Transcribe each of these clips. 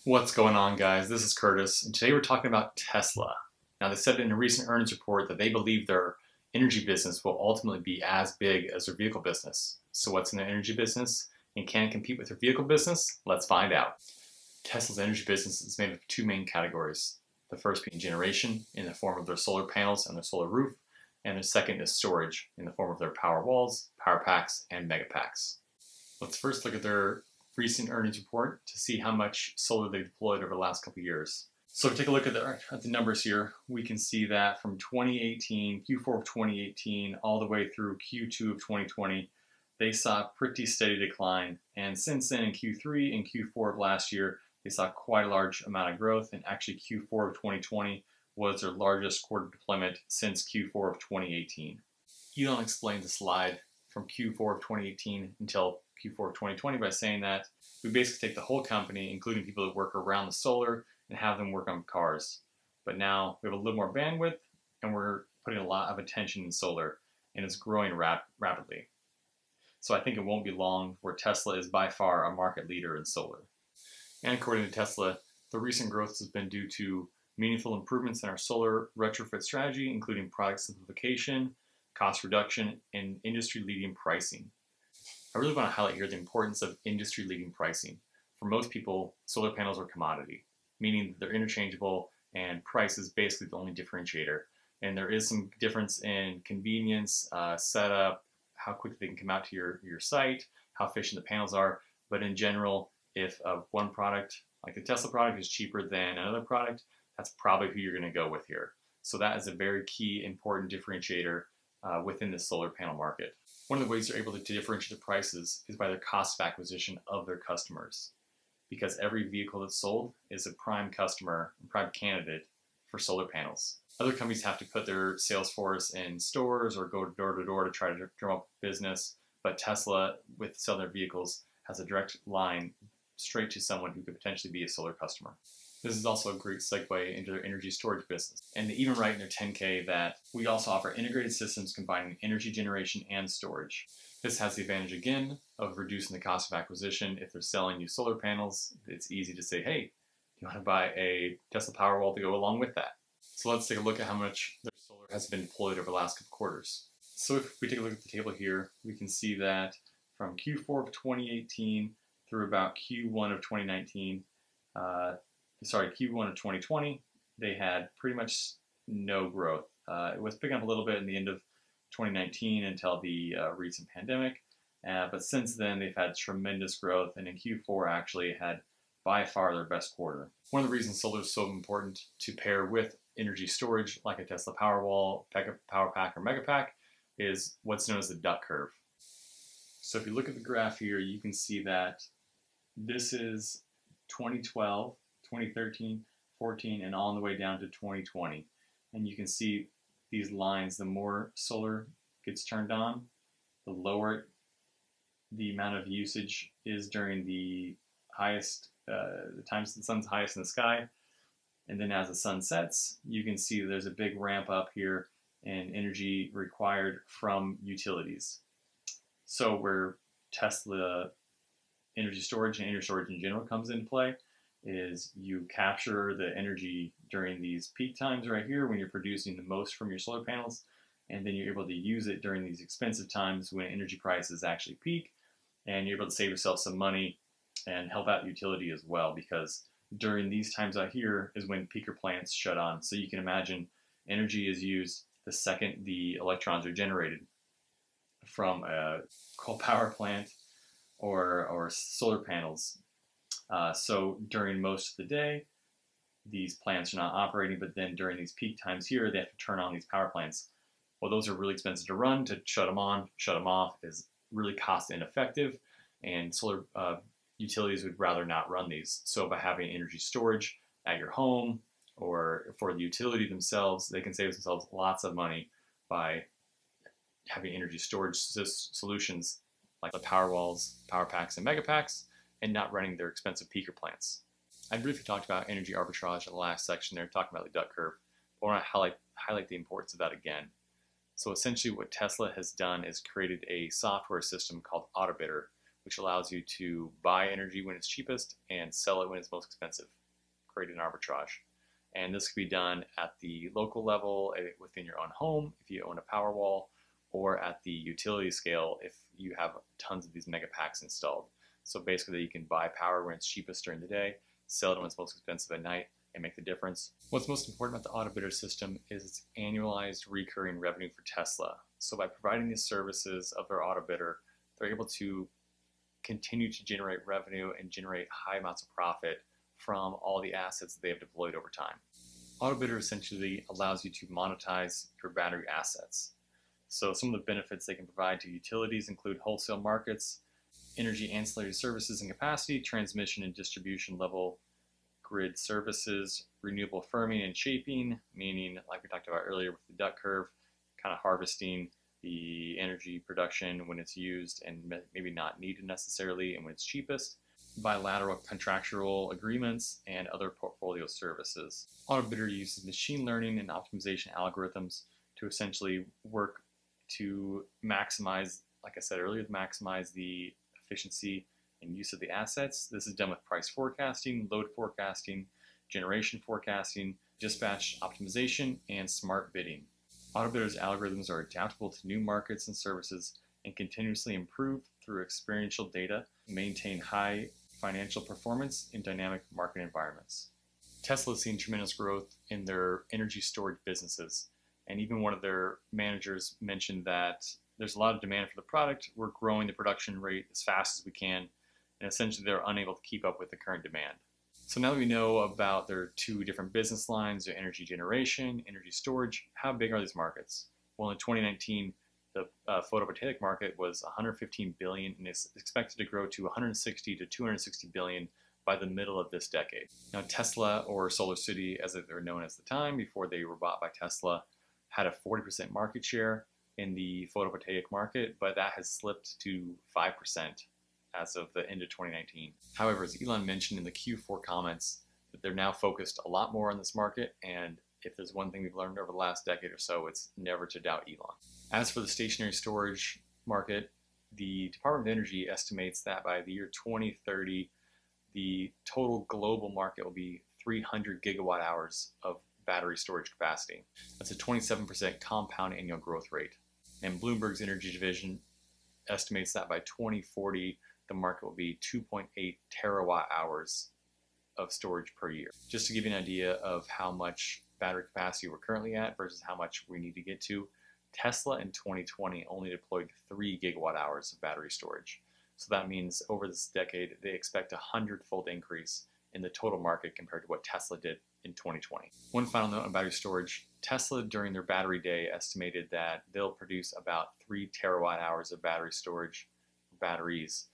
What's going on, guys? This is Curtis, and today we're talking about Tesla. Now, they said in a recent earnings report that they believe their energy business will ultimately be as big as their vehicle business. So what's in their energy business and can it compete with their vehicle business? Let's find out. Tesla's energy business is made of two main categories. The first being generation in the form of their solar panels and their solar roof, and the second is storage in the form of their power walls, power packs, and mega packs. Let's first look at their recent earnings report to see how much solar they deployed over the last couple of years. So if we take a look at the numbers here, we can see that from 2018, Q4 of 2018, all the way through Q2 of 2020, they saw a pretty steady decline. And since then in Q3 and Q4 of last year, they saw quite a large amount of growth. And actually Q4 of 2020 was their largest quarter deployment since Q4 of 2018. Elon explained the slide from Q4 of 2018 until Q4 of 2020 by saying that we basically take the whole company, including people that work around the solar, and have them work on cars. But now we have a little more bandwidth, and we're putting a lot of attention in solar, and it's growing rapidly. So I think it won't be long where Tesla is by far a market leader in solar. And according to Tesla, the recent growth has been due to meaningful improvements in our solar retrofit strategy, including product simplification, cost reduction, and industry-leading pricing. I really want to highlight here the importance of industry-leading pricing. For most people, solar panels are a commodity, meaning that they're interchangeable and price is basically the only differentiator. And there is some difference in convenience, setup, how quickly they can come out to your site, how efficient the panels are. But in general, if one product, like the Tesla product, is cheaper than another product, that's probably who you're going to go with here. So that is a very key, important differentiator within the solar panel market. One of the ways they're able to differentiate the prices is by their cost of acquisition of their customers, because every vehicle that's sold is a prime customer, a prime candidate for solar panels. Other companies have to put their sales force in stores or go door to door to try to drum up business, but Tesla, with selling their vehicles, has a direct line straight to someone who could potentially be a solar customer. This is also a great segue into their energy storage business. And they even write in their 10K that we also offer integrated systems combining energy generation and storage. This has the advantage again of reducing the cost of acquisition. If they're selling you solar panels, it's easy to say, hey, you want to buy a Tesla Powerwall to go along with that. So let's take a look at how much their solar has been deployed over the last couple quarters. So if we take a look at the table here, we can see that from Q4 of 2018 through about Q1 of 2019, Q1 of 2020, they had pretty much no growth. It was picking up a little bit in the end of 2019 until the recent pandemic, but since then they've had tremendous growth, and in Q4 actually had by far their best quarter. One of the reasons solar is so important to pair with energy storage like a Tesla Powerwall, Power Pack, or Mega Pack is what's known as the duck curve. So if you look at the graph here, you can see that this is 2012, 2013, 14, and all the way down to 2020. And you can see these lines, the more solar gets turned on, the lower the amount of usage is during the highest, the times the sun's highest in the sky. And then as the sun sets, you can see there's a big ramp up here in energy required from utilities. So where Tesla energy storage and energy storage in general comes into play is you capture the energy during these peak times right here when you're producing the most from your solar panels, and then you're able to use it during these expensive times when energy prices actually peak, and you're able to save yourself some money and help out utility as well, because during these times out here is when peaker plants shut on. So you can imagine energy is used the second the electrons are generated from a coal power plant or solar panels. So during most of the day, these plants are not operating, but then during these peak times here, they have to turn on these power plants. Well, those are really expensive to run. To shut them on, shut them off is really cost ineffective, and solar utilities would rather not run these. So by having energy storage at your home or for the utility themselves, they can save themselves lots of money by having energy storage solutions like the Powerwalls, Power Packs, and Mega Packs, and not running their expensive peaker plants. I briefly talked about energy arbitrage in the last section there, talking about the duck curve, but I want to highlight the importance of that again. So essentially what Tesla has done is created a software system called Arbitrage, which allows you to buy energy when it's cheapest and sell it when it's most expensive, create an arbitrage. And this can be done at the local level within your own home if you own a Powerwall, or at the utility scale if you have tons of these mega packs installed. So basically you can buy power when it's cheapest during the day, sell it when it's most expensive at night, and make the difference. What's most important about the auto bidder system is its annualized recurring revenue for Tesla. So by providing these services of their auto bidder, they're able to continue to generate revenue and generate high amounts of profit from all the assets that they have deployed over time. AutoBidder essentially allows you to monetize your battery assets. So some of the benefits they can provide to utilities include wholesale markets, energy ancillary services and capacity, transmission and distribution level grid services, renewable firming and shaping, meaning like we talked about earlier with the duck curve, kind of harvesting the energy production when it's used and maybe not needed necessarily and when it's cheapest, bilateral contractual agreements, and other portfolio services. AutoBidder uses machine learning and optimization algorithms to essentially work to maximize, like I said earlier, maximize the efficiency and use of the assets. This is done with price forecasting, load forecasting, generation forecasting, dispatch optimization, and smart bidding. AutoBidder's algorithms are adaptable to new markets and services and continuously improve through experiential data, maintain high financial performance in dynamic market environments. Tesla has seen tremendous growth in their energy storage businesses, and even one of their managers mentioned that there's a lot of demand for the product. We're growing the production rate as fast as we can, and essentially they're unable to keep up with the current demand. So now that we know about their two different business lines, their energy generation, energy storage, how big are these markets? Well, in 2019, the photovoltaic market was $115 billion and is expected to grow to $160 to $260 billion by the middle of this decade. Now, Tesla, or Solar City as they were known at the time before they were bought by Tesla, had a 40% market share in the photovoltaic market, but that has slipped to 5% as of the end of 2019. However, as Elon mentioned in the Q4 comments, that they're now focused a lot more on this market, and if there's one thing we've learned over the last decade or so, it's never to doubt Elon. As for the stationary storage market, the Department of Energy estimates that by the year 2030, the total global market will be 300 gigawatt hours of battery storage capacity. That's a 27% compound annual growth rate. And Bloomberg's energy division estimates that by 2040, the market will be 2.8 terawatt hours of storage per year. Just to give you an idea of how much battery capacity we're currently at versus how much we need to get to, Tesla in 2020 only deployed 3 gigawatt hours of battery storage. So that means over this decade, they expect a 100-fold increase in the total market compared to what Tesla did in 2020. One final note on battery storage, Tesla during their battery day estimated that they'll produce about 3 terawatt hours of battery storage batteries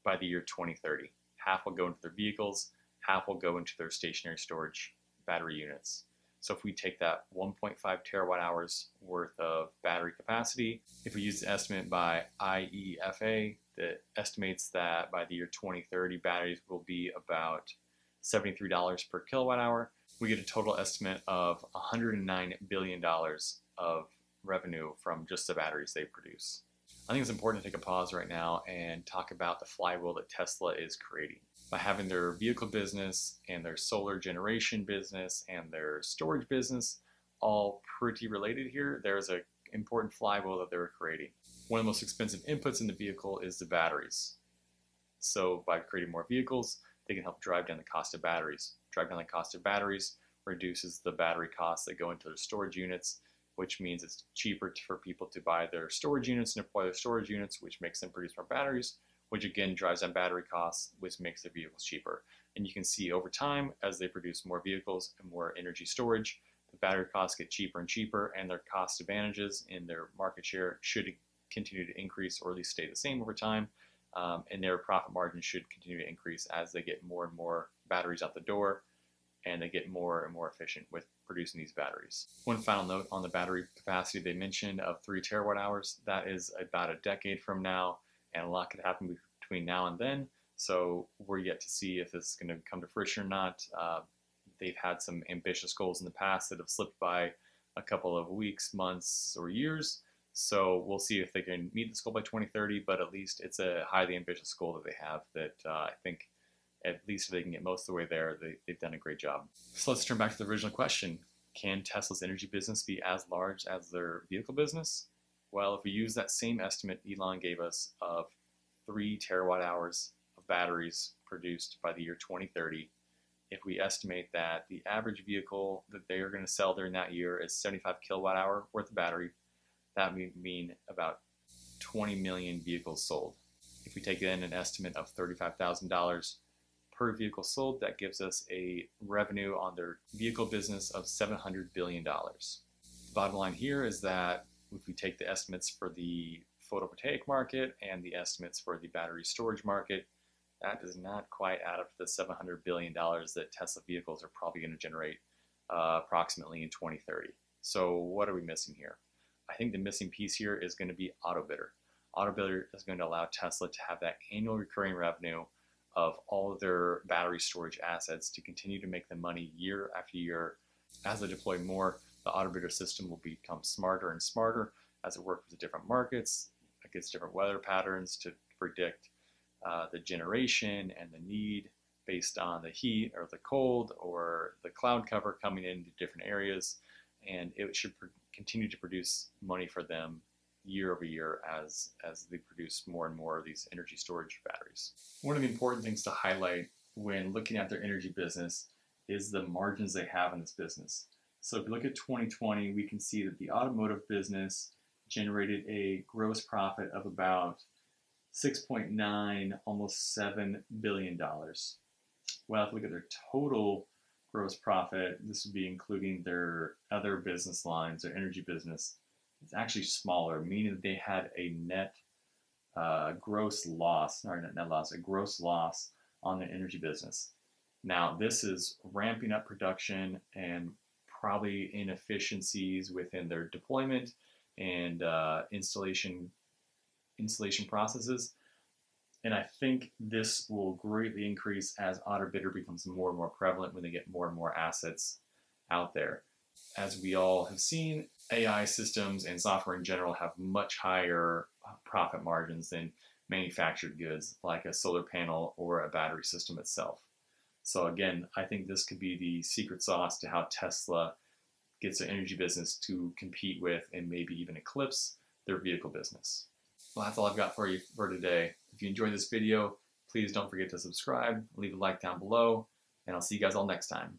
by the year 2030. Half will go into their vehicles, half will go into their stationary storage battery units. So if we take that 1.5 terawatt hours worth of battery capacity, if we use the estimate by IEFA that estimates that by the year 2030, batteries will be about $73 per kilowatt hour, we get a total estimate of $109 billion of revenue from just the batteries they produce. I think it's important to take a pause right now and talk about the flywheel that Tesla is creating. By having their vehicle business and their solar generation business and their storage business all pretty related here, there's an important flywheel that they're creating. One of the most expensive inputs in the vehicle is the batteries. So by creating more vehicles, they can help drive down the cost of batteries. Drive down the cost of batteries reduces the battery costs that go into their storage units, which means it's cheaper for people to buy their storage units and deploy their storage units, which makes them produce more batteries, which again drives down battery costs, which makes their vehicles cheaper. And you can see over time, as they produce more vehicles and more energy storage, the battery costs get cheaper and cheaper, and their cost advantages in their market share should continue to increase or at least stay the same over time. And their profit margin should continue to increase as they get more and more batteries out the door and they get more and more efficient with producing these batteries. One final note on the battery capacity they mentioned of 3 terawatt hours, that is about a decade from now, and a lot could happen between now and then. So we're yet to see if this is going to come to fruition or not. They've had some ambitious goals in the past that have slipped by a couple of weeks, months, or years. So we'll see if they can meet this goal by 2030, but at least it's a highly ambitious goal that they have that I think at least if they can get most of the way there, they've done a great job. So let's turn back to the original question. Can Tesla's energy business be as large as their vehicle business? Well, if we use that same estimate Elon gave us of 3 terawatt hours of batteries produced by the year 2030, if we estimate that the average vehicle that they are going to sell during that year is 75 kilowatt hour worth of battery, that would mean about 20 million vehicles sold. If we take in an estimate of $35,000 per vehicle sold, that gives us a revenue on their vehicle business of $700 billion. The bottom line here is that if we take the estimates for the photovoltaic market and the estimates for the battery storage market, that does not quite add up to the $700 billion that Tesla vehicles are probably going to generate approximately in 2030. So what are we missing here? I think the missing piece here is going to be AutoBidder. AutoBidder is going to allow Tesla to have that annual recurring revenue of all of their battery storage assets to continue to make them money year after year. As they deploy more, the AutoBidder system will become smarter and smarter as it works with the different markets, against different weather patterns to predict the generation and the need based on the heat or the cold or the cloud cover coming into different areas. And it should continue to produce money for them year over year as they produce more and more of these energy storage batteries. One of the important things to highlight when looking at their energy business is the margins they have in this business. So if you look at 2020, we can see that the automotive business generated a gross profit of about 6.9, almost $7 billion. Well, if we look at their total gross profit, this would be including their other business lines, their energy business, it's actually smaller, meaning that they had a net gross loss, or not net loss, a gross loss on the energy business. Now, this is ramping up production and probably inefficiencies within their deployment and installation processes. And I think this will greatly increase as AutoBidder becomes more and more prevalent when they get more and more assets out there. As we all have seen, AI systems and software in general have much higher profit margins than manufactured goods like a solar panel or a battery system itself. So again, I think this could be the secret sauce to how Tesla gets their energy business to compete with and maybe even eclipse their vehicle business. Well, that's all I've got for you for today. If you enjoyed this video, please don't forget to subscribe, leave a like down below, and I'll see you guys all next time.